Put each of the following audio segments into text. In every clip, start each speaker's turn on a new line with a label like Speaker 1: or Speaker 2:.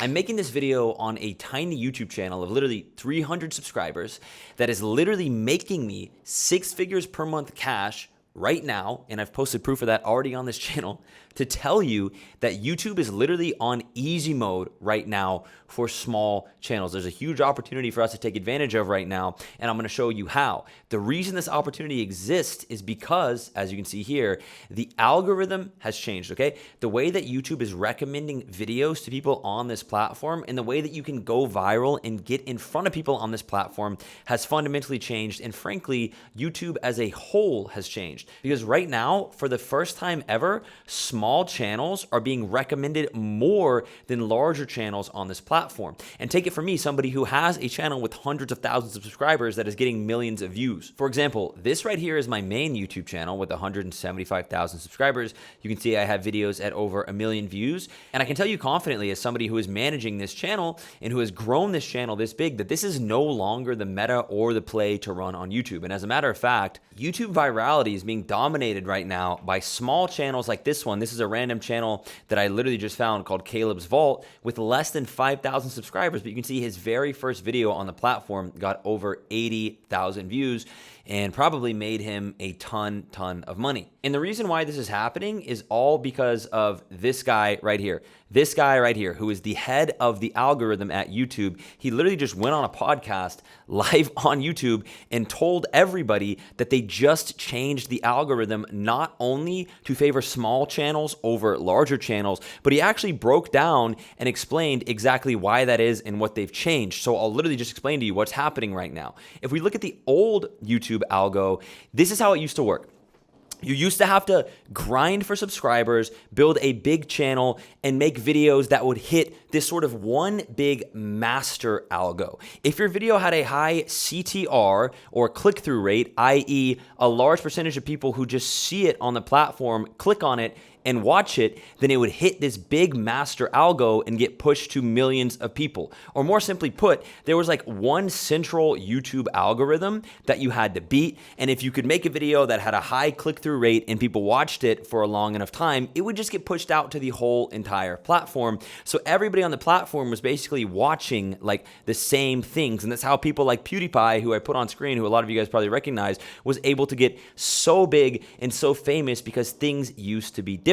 Speaker 1: I'm making this video on a tiny YouTube channel of literally 300 subscribers that is literally making me 6 figures per month cash right now, and I've posted proof of that already on this channel, to tell you that YouTube is literally on easy mode right now for small channels. There's a huge opportunity for us to take advantage of right now, and I'm gonna show you how. The reason this opportunity exists is because, as you can see here, the algorithm has changed, okay? The way that YouTube is recommending videos to people on this platform and the way that you can go viral and get in front of people on this platform has fundamentally changed, and frankly, YouTube as a whole has changed. Because right now, for the first time ever, small channels are being recommended more than larger channels on this platform. And take it from me, somebody who has a channel with hundreds of thousands of subscribers that is getting millions of views. For example, this right here is my main YouTube channel with 175,000 subscribers. You can see I have videos at over 1 million views. And I can tell you confidently, as somebody who is managing this channel and who has grown this channel this big, that this is no longer the meta or the play to run on YouTube. And as a matter of fact, YouTube virality is being dominated right now by small channels like this one. This is a random channel that I literally just found called Caleb's Vault with less than 5,000 subscribers, but you can see his very first video on the platform got over 80,000 views and probably made him a ton of money. And the reason why this is happening is all because of this guy right here. This guy right here, who is the head of the algorithm at YouTube. He literally just went on a podcast live on YouTube and told everybody that they just changed the algorithm not only to favor small channels over larger channels, but he actually broke down and explained exactly why that is and what they've changed. So I'll literally just explain to you what's happening right now. If we look at the old YouTube algo, this is how it used to work. You used to have to grind for subscribers, build a big channel, and make videos that would hit this sort of one big master algo. If your video had a high CTR or click-through rate, i.e. a large percentage of people who just see it on the platform, click on it, and watch it, then it would hit this big master algo and get pushed to millions of people. Or more simply put, there was like one central YouTube algorithm that you had to beat, and if you could make a video that had a high click-through rate and people watched it for a long enough time, it would just get pushed out to the whole entire platform. So everybody on the platform was basically watching like the same things, and that's how people like PewDiePie, who I put on screen, who a lot of you guys probably recognize, was able to get so big and so famous because things used to be different.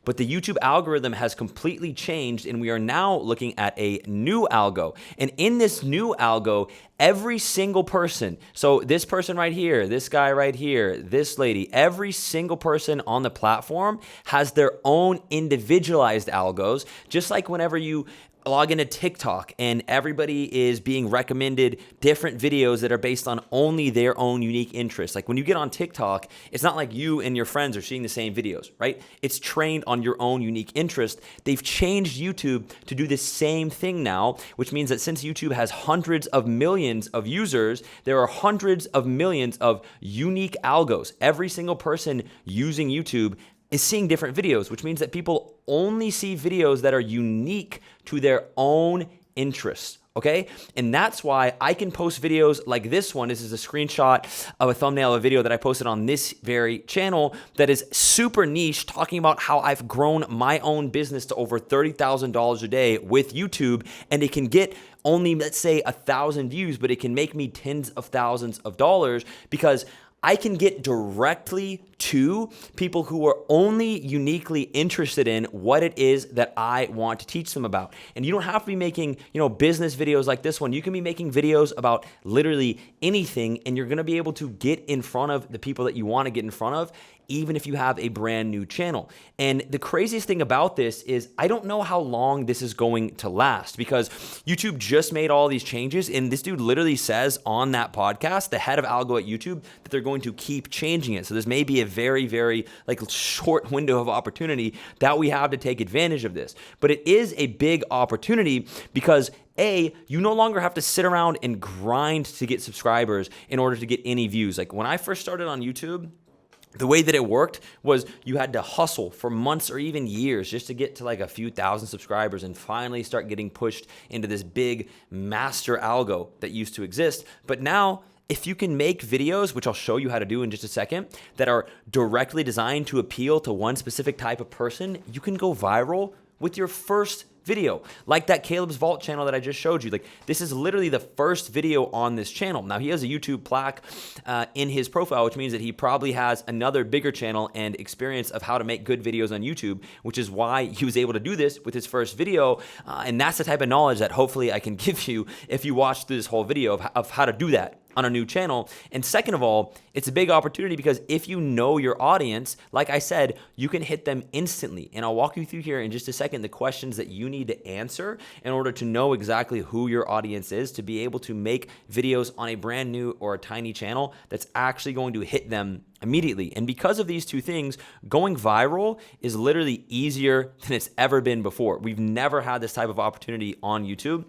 Speaker 1: But the YouTube algorithm has completely changed, and we are now looking at a new algo. And in this new algo, every single person, so this person right here, this guy right here, this lady, every single person on the platform has their own individualized algos, just like whenever you log into TikTok and everybody is being recommended different videos that are based on only their own unique interests. Like when you get on TikTok, it's not like you and your friends are seeing the same videos, right? It's trained on your own unique interest. They've changed YouTube to do the same thing now, which means that since YouTube has hundreds of millions of users, there are hundreds of millions of unique algos. Every single person using YouTube is seeing different videos, which means that people only see videos that are unique to their own interests, okay? And that's why I can post videos like this one. This is a screenshot of a thumbnail of a video that I posted on this very channel that is super niche, talking about how I've grown my own business to over $30,000 a day with YouTube, and it can get only, let's say, 1,000 views, but it can make me tens of thousands of dollars because I can get directly to people who are only uniquely interested in what it is that I want to teach them about. And you don't have to be making, business videos like this one. You can be making videos about literally anything, and you're going to be able to get in front of the people that you want to get in front of, even if you have a brand new channel. And the craziest thing about this is I don't know how long this is going to last, because YouTube just made all these changes, and this dude literally says on that podcast, the head of algo at YouTube, that they're going to keep changing it. So this may be a very, very short window of opportunity that we have to take advantage of this. But it is a big opportunity because A, you no longer have to sit around and grind to get subscribers in order to get any views. Like when I first started on YouTube, the way that it worked was you had to hustle for months or even years just to get to like a few thousand subscribers and finally start getting pushed into this big master algo that used to exist. But now, if you can make videos, which I'll show you how to do in just a second, that are directly designed to appeal to one specific type of person, you can go viral with your first video, like that Caleb's Vault channel that I just showed you. Like, this is literally the first video on this channel. Now, he has a YouTube plaque in his profile, which means that he probably has another bigger channel and experience of how to make good videos on YouTube, which is why he was able to do this with his first video. And that's the type of knowledge that hopefully I can give you if you watch through this whole video of how to do that on a new channel. And second of all, it's a big opportunity because if you know your audience, like I said, you can hit them instantly. And I'll walk you through here in just a second the questions that you need to answer in order to know exactly who your audience is, to be able to make videos on a brand new or a tiny channel that's actually going to hit them immediately. And because of these two things, going viral is literally easier than it's ever been before. We've never had this type of opportunity on YouTube.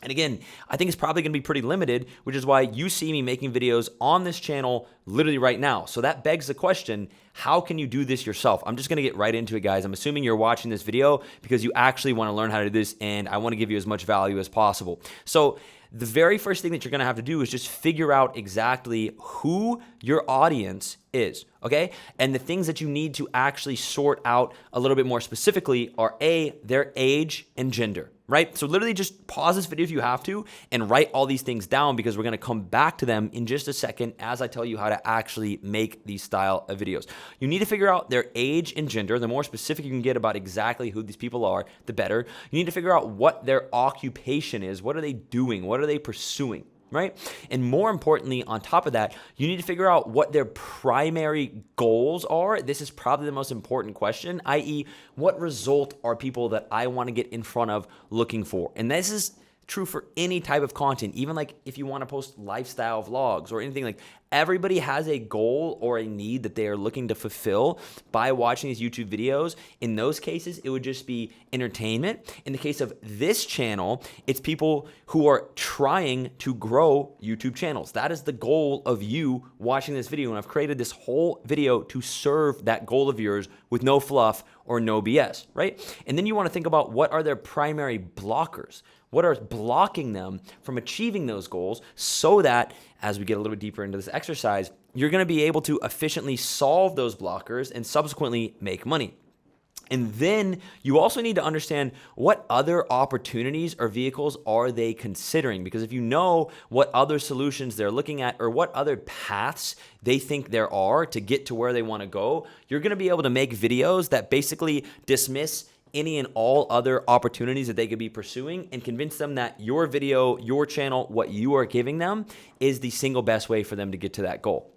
Speaker 1: And again, I think it's probably going to be pretty limited, which is why you see me making videos on this channel literally right now. So that begs the question, how can you do this yourself? I'm just going to get right into it, guys. I'm assuming you're watching this video because you actually want to learn how to do this, and I want to give you as much value as possible. So the very first thing that you're going to have to do is just figure out exactly who your audience is, okay? And the things that you need to actually sort out a little bit more specifically are their age and gender, right? So literally just pause this video if you have to and write all these things down because we're going to come back to them in just a second as I tell you how to actually make these style of videos. You need to figure out their age and gender. The more specific you can get about exactly who these people are, the better. You need to figure out what their occupation is. What are they doing? What are they pursuing? Right? And more importantly, on top of that, you need to figure out what their primary goals are. This is probably the most important question, i.e., what result are people that I want to get in front of looking for? And this is true for any type of content, even like if you want to post lifestyle vlogs or anything. Like, everybody has a goal or a need that they are looking to fulfill by watching these YouTube videos. In those cases, it would just be entertainment. In the case of this channel, it's people who are trying to grow YouTube channels. That is the goal of you watching this video. And I've created this whole video to serve that goal of yours with no fluff or no BS, right? And then you want to think about what are their primary blockers. What are blocking them from achieving those goals so that as we get a little bit deeper into this exercise, you're going to be able to efficiently solve those blockers and subsequently make money. And then you also need to understand what other opportunities or vehicles are they considering? Because if you know what other solutions they're looking at or what other paths they think there are to get to where they want to go, you're going to be able to make videos that basically dismiss any and all other opportunities that they could be pursuing and convince them that your video, your channel, what you are giving them is the single best way for them to get to that goal.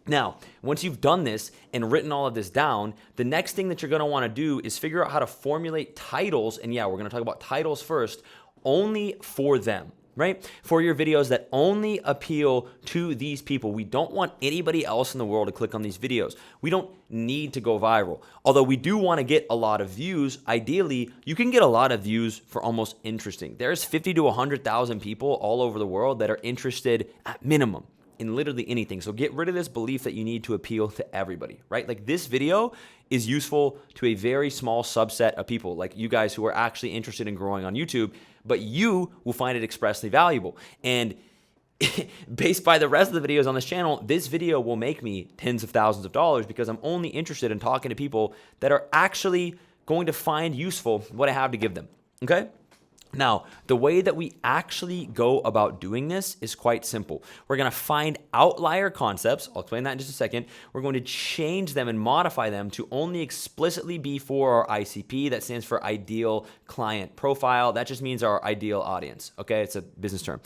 Speaker 1: Now, once you've done this and written all of this down, the next thing that you're going to want to do is figure out how to formulate titles. And yeah, we're going to talk about titles first, only for them, right? For your videos that only appeal to these people. We don't want anybody else in the world to click on these videos. We don't need to go viral. Although we do want to get a lot of views. Ideally, you can get a lot of views for almost interesting. There's 50 to 100,000 people all over the world that are interested at minimum in literally anything. So get rid of this belief that you need to appeal to everybody, right? Like, this video is useful to a very small subset of people, like you guys who are actually interested in growing on YouTube, but you will find it expressly valuable. And based by the rest of the videos on this channel, this video will make me tens of thousands of dollars because I'm only interested in talking to people that are actually going to find useful what I have to give them, okay? Now, the way that we actually go about doing this is quite simple. We're going to find outlier concepts. I'll explain that in just a second. We're going to change them and modify them to only explicitly be for our ICP. That stands for ideal client profile. That just means our ideal audience. Okay, it's a business term.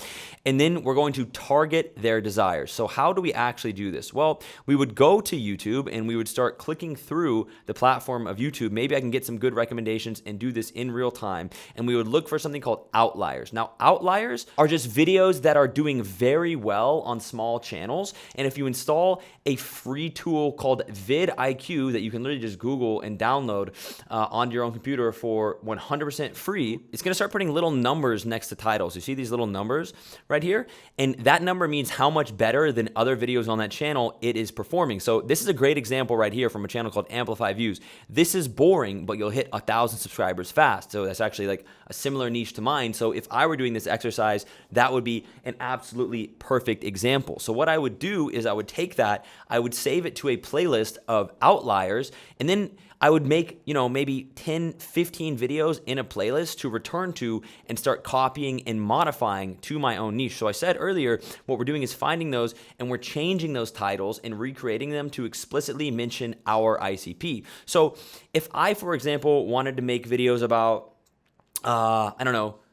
Speaker 1: And then we're going to target their desires. So how do we actually do this? Well, we would go to YouTube and we would start clicking through the platform of YouTube. Maybe I can get some good recommendations and do this in real time. And we would look for something called outliers. Now, outliers are just videos that are doing very well on small channels. And if you install a free tool called vidIQ that you can literally just Google and download onto your own computer for 100% free, it's going to start putting little numbers next to titles. You see these little numbers right here? And that number means how much better than other videos on that channel it is performing. So this is a great example right here from a channel called Amplify Views. This is boring, but you'll hit 1,000 subscribers fast. So that's actually like a similar niche niche to mine. So if I were doing this exercise, that would be an absolutely perfect example. So what I would do is I would take that, I would save it to a playlist of outliers, and then I would make, maybe 10, 15 videos in a playlist to return to and start copying and modifying to my own niche. So I said earlier, what we're doing is finding those and we're changing those titles and recreating them to explicitly mention our ICP. So if I, for example, wanted to make videos about,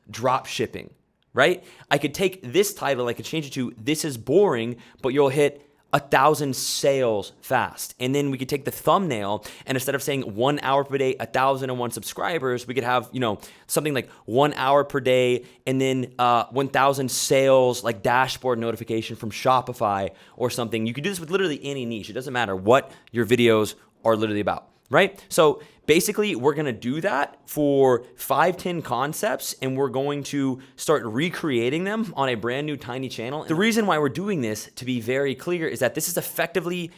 Speaker 1: drop shipping, right? I could take this title, I could change it to "This is boring, but you'll hit 1,000 sales fast." And then we could take the thumbnail, and instead of saying 1 hour per day, 1,001 subscribers, we could have, something like 1 hour per day and then 1,000 sales, like dashboard notification from Shopify or something. You could do this with literally any niche. It doesn't matter what your videos are literally about, right? So basically, we're going to do that for 5-10 concepts, and we're going to start recreating them on a brand new tiny channel. The reason why we're doing this, to be very clear, is that this is effectively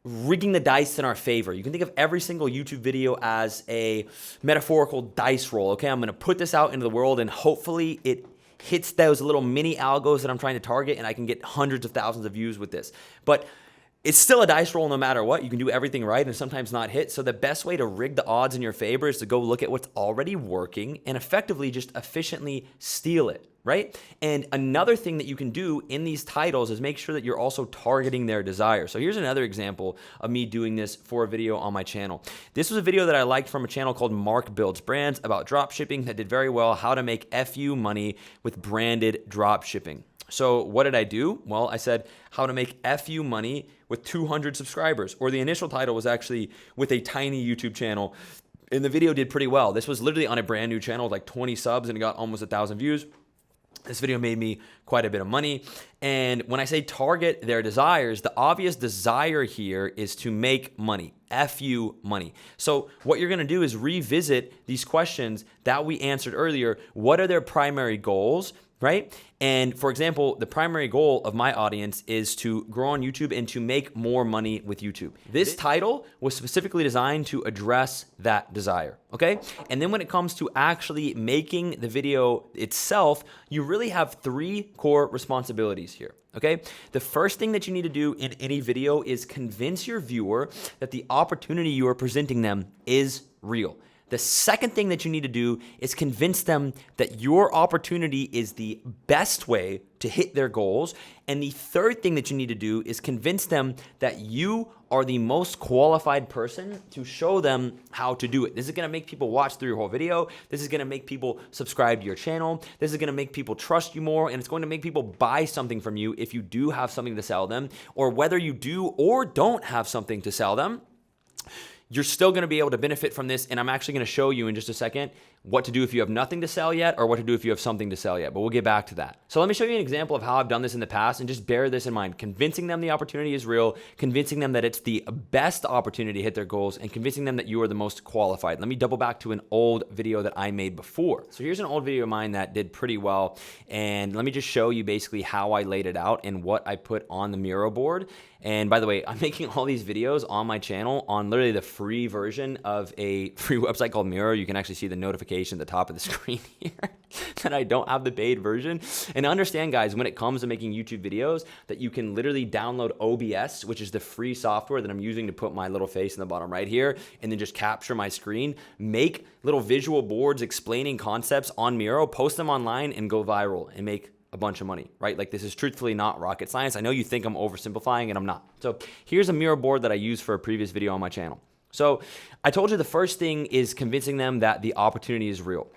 Speaker 1: rigging the dice in our favor. You can think of every single YouTube video as a metaphorical dice roll. Okay, I'm going to put this out into the world, and hopefully it hits those little mini algos that I'm trying to target, and I can get hundreds of thousands of views with this. But it's still a dice roll no matter what. You can do everything right and sometimes not hit. So the best way to rig the odds in your favor is to go look at what's already working and effectively just efficiently steal it, right? And another thing that you can do in these titles is make sure that you're also targeting their desire. So here's another example of me doing this for a video on my channel. This was a video that I liked from a channel called Mark Builds Brands about drop shipping that did very well, how to make FU money with branded drop shipping. So what did I do? Well, I said how to make FU money with 200 subscribers, or the initial title was actually with a tiny YouTube channel, and the video did pretty well. This was literally on a brand new channel with like 20 subs and it got almost 1,000 views. This video made me quite a bit of money. And when I say target their desires, the obvious desire here is to make money, FU money. So what you're gonna do is revisit these questions that we answered earlier. What are their primary goals, right? And for example, the primary goal of my audience is to grow on YouTube and to make more money with YouTube. This title was specifically designed to address that desire, okay? And then when it comes to actually making the video itself, you really have 3 core responsibilities here, okay? The first thing that you need to do in any video is convince your viewer that the opportunity you are presenting them is real. The second thing that you need to do is convince them that your opportunity is the best way to hit their goals. And the third thing that you need to do is convince them that you are the most qualified person to show them how to do it. This is gonna make people watch through your whole video. This is gonna make people subscribe to your channel. This is gonna make people trust you more, and it's going to make people buy something from you if you do have something to sell them, or whether you do or don't have something to sell them. You're still going to be able to benefit from this, and I'm actually going to show you in just a second what to do if you have nothing to sell yet or what to do if you have something to sell yet, but we'll get back to that. So let me show you an example of how I've done this in the past, and just bear this in mind. Convincing them the opportunity is real, convincing them that it's the best opportunity to hit their goals, and convincing them that you are the most qualified. Let me double back to an old video that I made before. So here's an old video of mine that did pretty well, and let me just show you basically how I laid it out and what I put on the Miro board. And by the way, I'm making all these videos on my channel on literally the free version of a free website called Miro. You can actually see the notification at the top of the screen here that I don't have the paid version. And understand, guys, when it comes to making YouTube videos, that you can literally download OBS, which is the free software that I'm using to put my little face in the bottom right here, and then just capture my screen, make little visual boards explaining concepts on Miro, post them online, and go viral and make a bunch of money, right? Like, this is truthfully not rocket science. I know you think I'm oversimplifying, and I'm not. So here's a Miro board that I used for a previous video on my channel. So I told you the first thing is convincing them that the opportunity is real.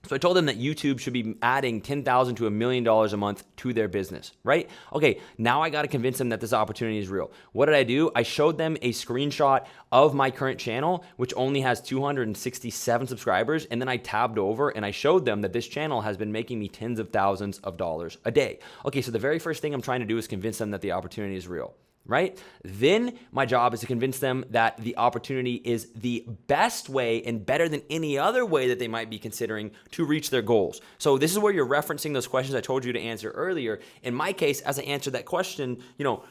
Speaker 1: So I told them that YouTube should be adding $10,000 to $1 million a month to their business, right? Okay, now I got to convince them that this opportunity is real. What did I do? I showed them a screenshot of my current channel, which only has 267 subscribers, and then I tabbed over and I showed them that this channel has been making me tens of thousands of dollars a day. Okay, so the very first thing I'm trying to do is convince them that the opportunity is real. right? Then my job is to convince them that the opportunity is the best way and better than any other way that they might be considering to reach their goals. So this is where you're referencing those questions I told you to answer earlier. In my case, as I answered that question,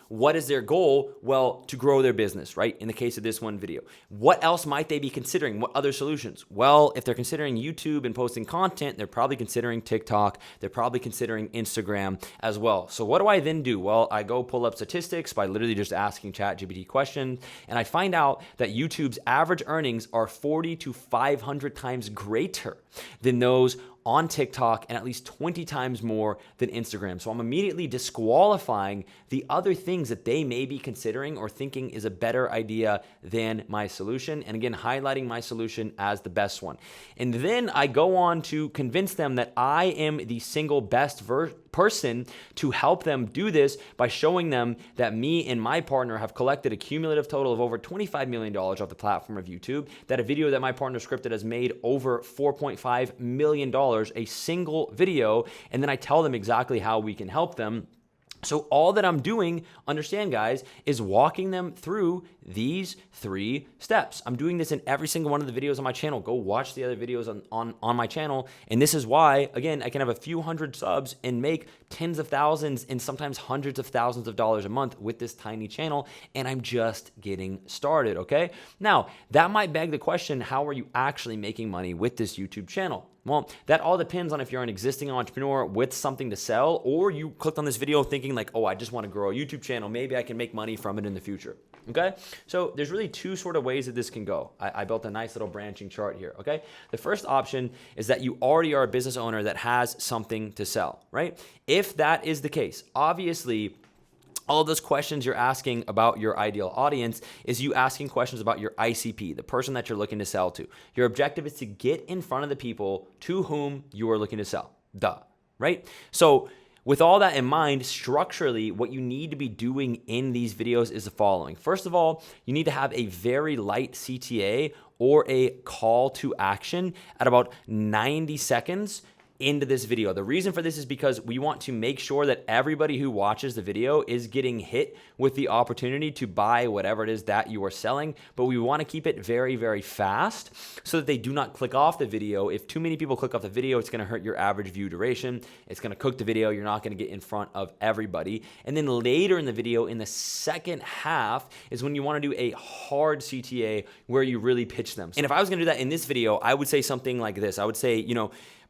Speaker 1: what is their goal? Well, to grow their business, right? In the case of this one video. What else might they be considering? What other solutions? Well, if they're considering YouTube and posting content, they're probably considering TikTok. They're probably considering Instagram as well. So what do I then do? Well, I go pull up statistics by literally just asking ChatGPT questions, and I find out that YouTube's average earnings are 40 to 500 times greater than those on TikTok and at least 20 times more than Instagram. So I'm immediately disqualifying the other things that they may be considering or thinking is a better idea than my solution. And again, highlighting my solution as the best one. And then I go on to convince them that I am the single best person to help them do this by showing them that me and my partner have collected a cumulative total of over $25 million off the platform of YouTube, that a video that my partner scripted has made over $4.5 million, a single video, and then I tell them exactly how we can help them. So all that I'm doing, understand guys, is walking them through these 3 steps. I'm doing this in every single one of the videos on my channel. Go watch the other videos on my channel. And this is why, again, I can have a few hundred subs and make tens of thousands and sometimes hundreds of thousands of dollars a month with this tiny channel. And I'm just getting started, okay? Now, that might beg the question, how are you actually making money with this YouTube channel? Well, that all depends on if you're an existing entrepreneur with something to sell, or you clicked on this video thinking like, oh, I just want to grow a YouTube channel. Maybe I can make money from it in the future. Okay. So there's really 2 sort of ways that this can go. I built a nice little branching chart here. Okay. The first option is that you already are a business owner that has something to sell, right? If that is the case, obviously, all of those questions you're asking about your ideal audience is you asking questions about your ICP, the person that you're looking to sell to. Your objective is to get in front of the people to whom you are looking to sell. Duh, right? So with all that in mind, structurally, what you need to be doing in these videos is the following. First of all, you need to have a very light CTA or a call to action at about 90 seconds into this video. The reason for this is because we want to make sure that everybody who watches the video is getting hit with the opportunity to buy whatever it is that you are selling, but we want to keep it very, very fast so that they do not click off the video. If too many people click off the video, it's going to hurt your average view duration. It's going to cook the video. You're not going to get in front of everybody. And then later in the video, in the second half, is when you want to do a hard CTA where you really pitch them. And if I was going to do that in this video, I would say something like this. I would say,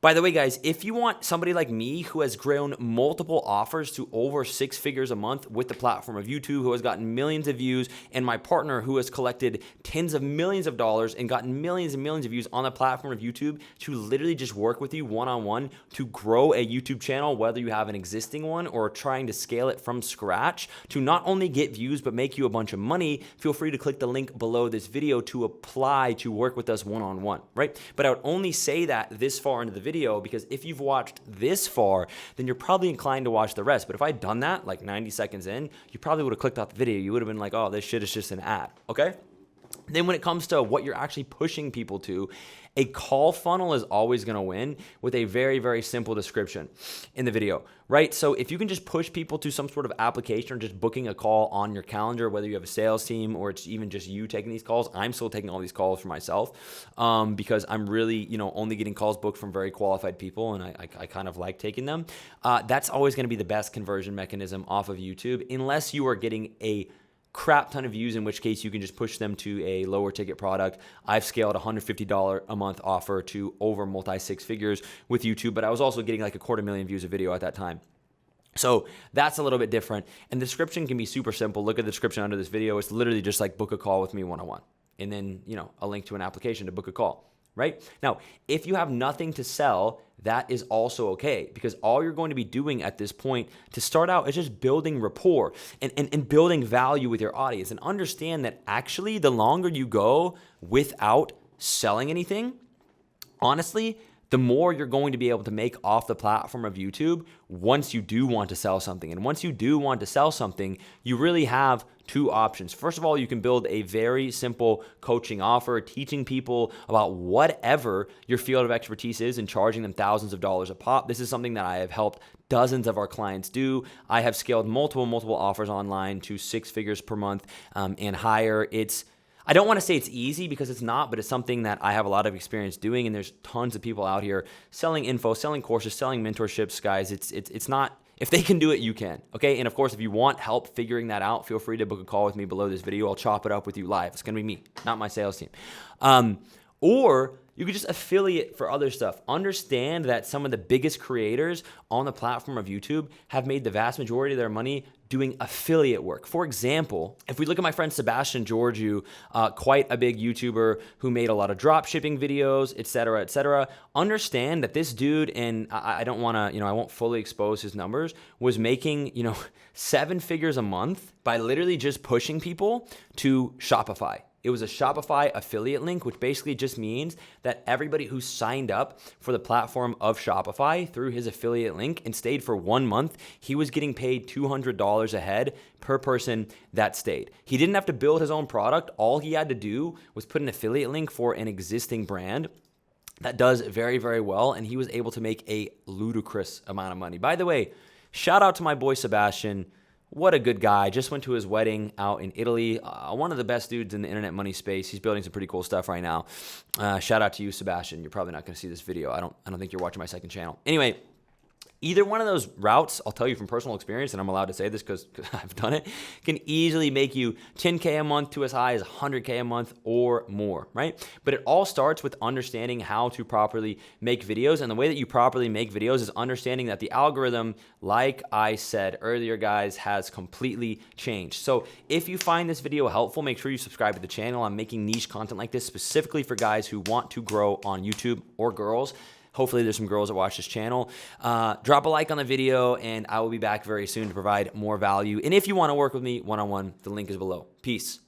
Speaker 1: by the way, guys, if you want somebody like me who has grown multiple offers to over 6 figures a month with the platform of YouTube, who has gotten millions of views, and my partner who has collected tens of millions of dollars and gotten millions and millions of views on the platform of YouTube to literally just work with you one-on-one to grow a YouTube channel, whether you have an existing one or trying to scale it from scratch, to not only get views but make you a bunch of money, feel free to click the link below this video to apply to work with us one-on-one, right? But I would only say that this far into the video because if you've watched this far, then you're probably inclined to watch the rest. But if I'd done that like 90 seconds in, you probably would have clicked off the video. You would have been like, oh, this shit is just an ad, okay? Then when it comes to what you're actually pushing people to, a call funnel is always going to win with a very, very simple description in the video, right? So if you can just push people to some sort of application or just booking a call on your calendar, whether you have a sales team or it's even just you taking these calls, I'm still taking all these calls for myself because I'm really, only getting calls booked from very qualified people, and I kind of like taking them. That's always going to be the best conversion mechanism off of YouTube, unless you are getting a crap ton of views, in which case you can just push them to a lower ticket product. I've scaled a $150 a month offer to over multi-6 figures with YouTube, but I was also getting like 250,000 views a video at that time. So that's a little bit different. And the description can be super simple. Look at the description under this video. It's literally just like book a call with me one-on-one. And then, a link to an application to book a call, right? Now, if you have nothing to sell, that is also okay, because all you're going to be doing at this point to start out is just building rapport and building value with your audience. And understand that actually the longer you go without selling anything, honestly, the more you're going to be able to make off the platform of YouTube once you do want to sell something. And once you do want to sell something, you really have two options. First of all, you can build a very simple coaching offer, teaching people about whatever your field of expertise is and charging them thousands of dollars a pop. This is something that I have helped dozens of our clients do. I have scaled multiple offers online to 6 figures per month and higher. I don't want to say it's easy because it's not, but it's something that I have a lot of experience doing, and there's tons of people out here selling info, selling courses, selling mentorships, guys. It's not, if they can do it, you can, okay? And of course, if you want help figuring that out, feel free to book a call with me below this video. I'll chop it up with you live. It's going to be me, not my sales team. Or you could just affiliate for other stuff. Understand that some of the biggest creators on the platform of YouTube have made the vast majority of their money doing affiliate work. For example, if we look at my friend Sebastian Georgiou, quite a big YouTuber who made a lot of drop shipping videos, et cetera, understand that this dude, and I don't want to, I won't fully expose his numbers, was making, 7 figures a month by literally just pushing people to Shopify. It was a Shopify affiliate link, which basically just means that everybody who signed up for the platform of Shopify through his affiliate link and stayed for 1 month, he was getting paid $200 a head per person that stayed. He didn't have to build his own product. All he had to do was put an affiliate link for an existing brand that does very, very well, and he was able to make a ludicrous amount of money. By the way, shout out to my boy Sebastian. What a good guy. Just went to his wedding out in Italy. One of the best dudes in the internet money space. He's building some pretty cool stuff right now. Shout out to you, Sebastian. You're probably not going to see this video. I don't think you're watching my second channel. Anyway, either one of those routes, I'll tell you from personal experience, and I'm allowed to say this because I've done it, can easily make you 10K a month to as high as 100K a month or more, right? But it all starts with understanding how to properly make videos. And the way that you properly make videos is understanding that the algorithm, like I said earlier, guys, has completely changed. So if you find this video helpful, make sure you subscribe to the channel. I'm making niche content like this specifically for guys who want to grow on YouTube, or girls. Hopefully there's some girls that watch this channel. Drop a like on the video, and I will be back very soon to provide more value. And if you want to work with me one-on-one, the link is below. Peace.